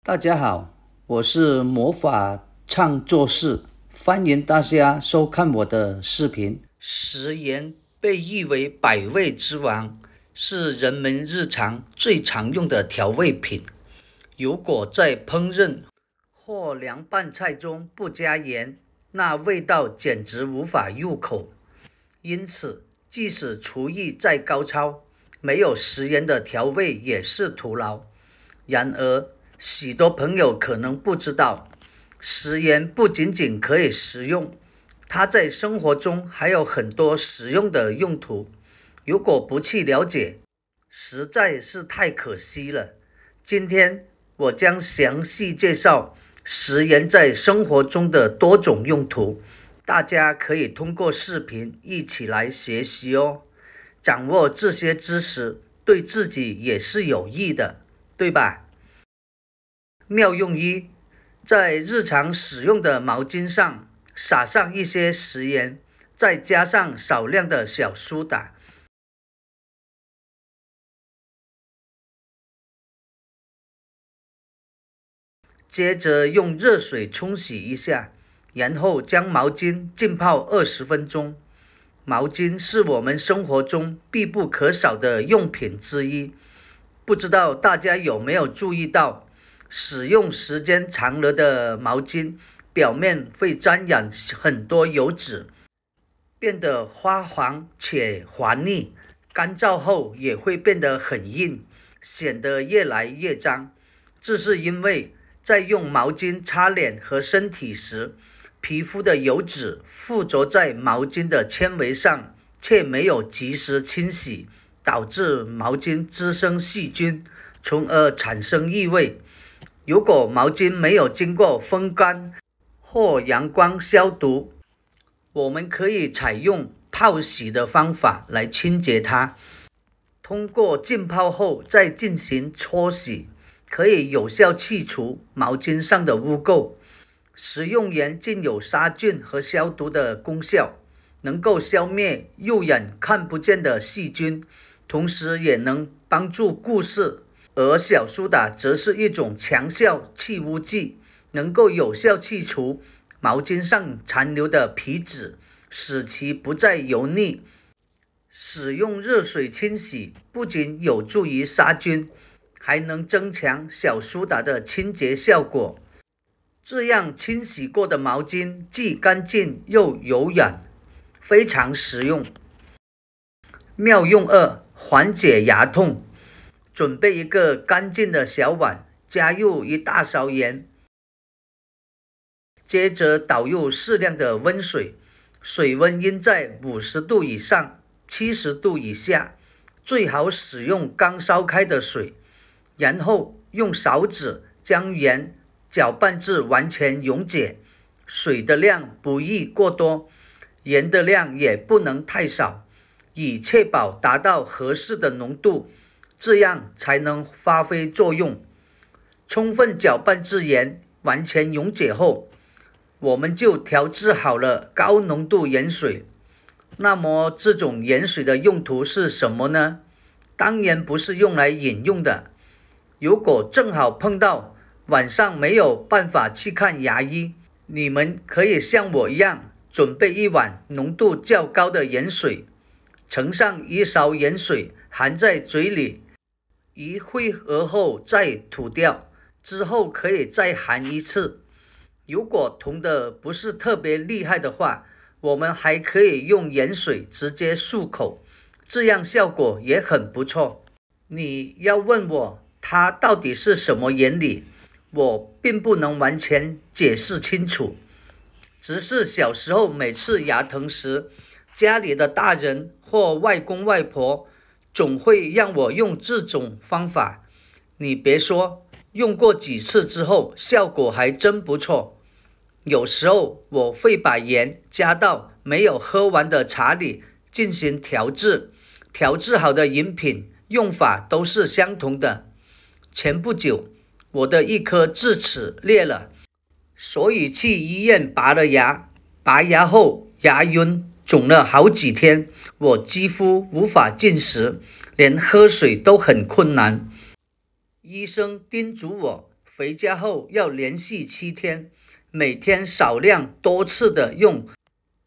大家好，我是魔法唱作室，欢迎大家收看我的视频。食盐被誉为百味之王，是人们日常最常用的调味品。如果在烹饪或凉拌菜中不加盐，那味道简直无法入口。因此，即使厨艺再高超，没有食盐的调味也是徒劳。然而，许多朋友可能不知道，食盐不仅仅可以食用，它在生活中还有很多实用的用途。如果不去了解，实在是太可惜了。今天我将详细介绍食盐在生活中的多种用途，大家可以通过视频一起来学习哦。掌握这些知识对自己也是有益的，对吧？妙用一，在日常使用的毛巾上撒上一些食盐，再加上少量的小苏打，接着用热水冲洗一下，然后将毛巾浸泡20分钟。毛巾是我们生活中必不可少的用品之一，不知道大家有没有注意到，使用时间长了的毛巾表面会沾染很多油脂，变得发黄且滑腻，干燥后也会变得很硬，显得越来越脏。这是因为在用毛巾擦脸和身体时，皮肤的油脂附着在毛巾的纤维上，却没有及时清洗，导致毛巾滋生细菌，从而产生异味。如果毛巾没有经过风干或阳光消毒，我们可以采用泡洗的方法来清洁它。通过浸泡后再进行搓洗，可以有效去除毛巾上的污垢。食用盐具有杀菌和消毒的功效，能够消灭肉眼看不见的细菌，同时也能帮助固视。而小苏打则是一种强效去污剂，能够有效去除毛巾上残留的皮脂，使其不再油腻。使用热水清洗不仅有助于杀菌，还能增强小苏打的清洁效果。这样清洗过的毛巾既干净又柔软，非常实用。妙用二，缓解牙痛。准备一个干净的小碗，加入1大勺盐，接着倒入适量的温水，水温应在50度以上，70度以下，最好使用刚烧开的水。然后用勺子将盐搅拌至完全溶解，水的量不宜过多，盐的量也不能太少，以确保达到合适的浓度，这样才能发挥作用。充分搅拌至盐完全溶解后，我们就调制好了高浓度盐水。那么这种盐水的用途是什么呢？当然不是用来饮用的。如果正好碰到晚上没有办法去看牙医，你们可以像我一样，准备一碗浓度较高的盐水，盛上1勺盐水，含在嘴里，一会儿后再吐掉，之后可以再含一次。如果痛的不是特别厉害的话，我们还可以用盐水直接漱口，这样效果也很不错。你要问我它到底是什么原理，我并不能完全解释清楚，只是小时候每次牙疼时，家里的大人或外公外婆总会让我用这种方法。你别说，用过几次之后，效果还真不错。有时候我会把盐加到没有喝完的茶里进行调制，调制好的饮品用法都是相同的。前不久，我的一颗智齿裂了，所以去医院拔了牙。拔牙后牙龈肿了好几天，我几乎无法进食，连喝水都很困难。医生叮嘱我回家后要连续7天，每天少量多次的用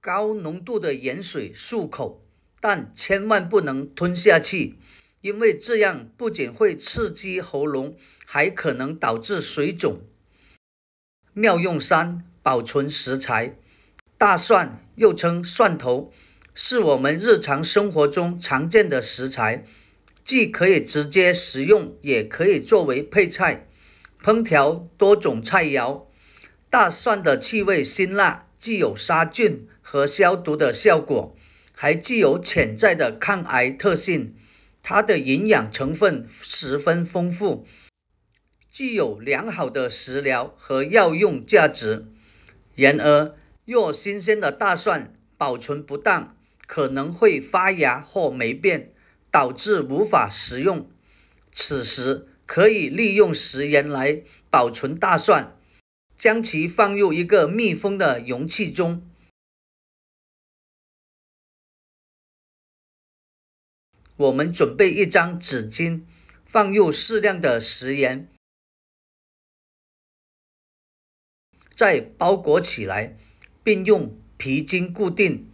高浓度的盐水漱口，但千万不能吞下去，因为这样不仅会刺激喉咙，还可能导致水肿。妙用3：保存食材。大蒜又称蒜头，是我们日常生活中常见的食材，既可以直接食用，也可以作为配菜，烹调多种菜肴。大蒜的气味辛辣，既有杀菌和消毒的效果，还具有潜在的抗癌特性。它的营养成分十分丰富，具有良好的食疗和药用价值。然而，若新鲜的大蒜保存不当，可能会发芽或霉变，导致无法食用。此时可以利用食盐来保存大蒜，将其放入一个密封的容器中。我们准备一张纸巾，放入适量的食盐，再包裹起来，并用皮筋固定。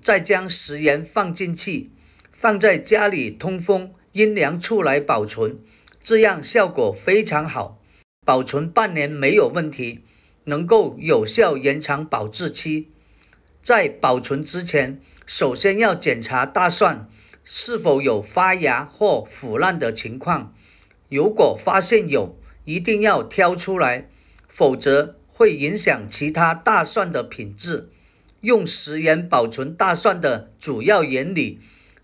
再将食盐放进去，放在家里通风、阴凉处来保存，这样效果非常好，保存半年没有问题，能够有效延长保质期。在保存之前，首先要检查大蒜是否有发芽或腐烂的情况，如果发现有，一定要挑出来，否则会影响其他大蒜的品质。用食盐保存大蒜的主要原理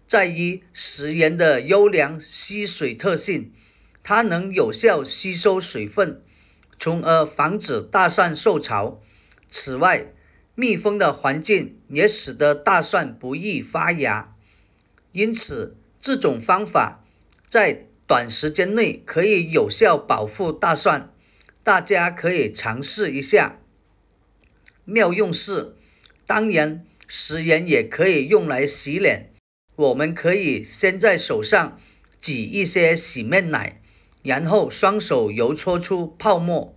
在于食盐的优良吸水特性，它能有效吸收水分，从而防止大蒜受潮。此外，密封的环境也使得大蒜不易发芽，因此这种方法在短时间内可以有效保护大蒜，大家可以尝试一下。妙用4：当然，食盐也可以用来洗脸。我们可以先在手上挤一些洗面奶，然后双手揉搓出泡沫，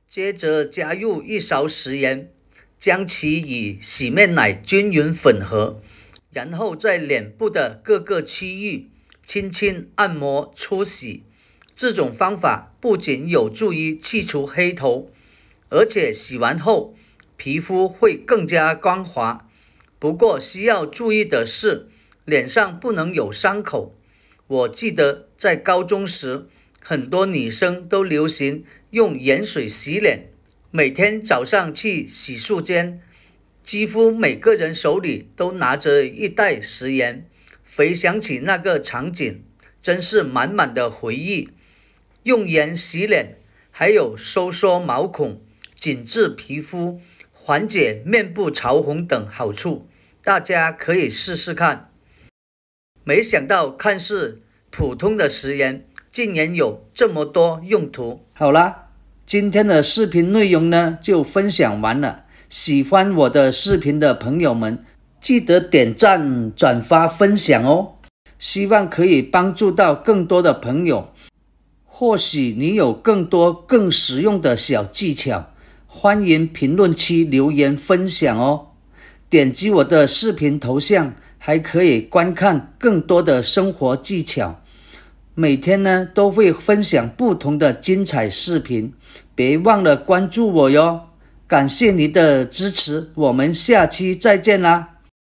接着加入1勺食盐，将其与洗面奶均匀混合，然后在脸部的各个区域轻轻按摩搓洗。这种方法不仅有助于去除黑头，而且洗完后皮肤会更加光滑。不过需要注意的是，脸上不能有伤口。我记得在高中时，很多女生都流行用盐水洗脸，每天早上去洗漱间，几乎每个人手里都拿着一袋食盐。回想起那个场景，真是满满的回忆。用盐洗脸还有收缩毛孔、紧致皮肤、缓解面部潮红等好处，大家可以试试看。没想到看似普通的食盐竟然有这么多用途。好啦，今天的视频内容呢就分享完了。喜欢我的视频的朋友们，记得点赞、转发、分享哦。希望可以帮助到更多的朋友。或许你有更多更实用的小技巧，欢迎评论区留言分享哦。点击我的视频头像，还可以观看更多的生活技巧。每天呢都会分享不同的精彩视频，别忘了关注我哟。感谢你的支持，我们下期再见啦。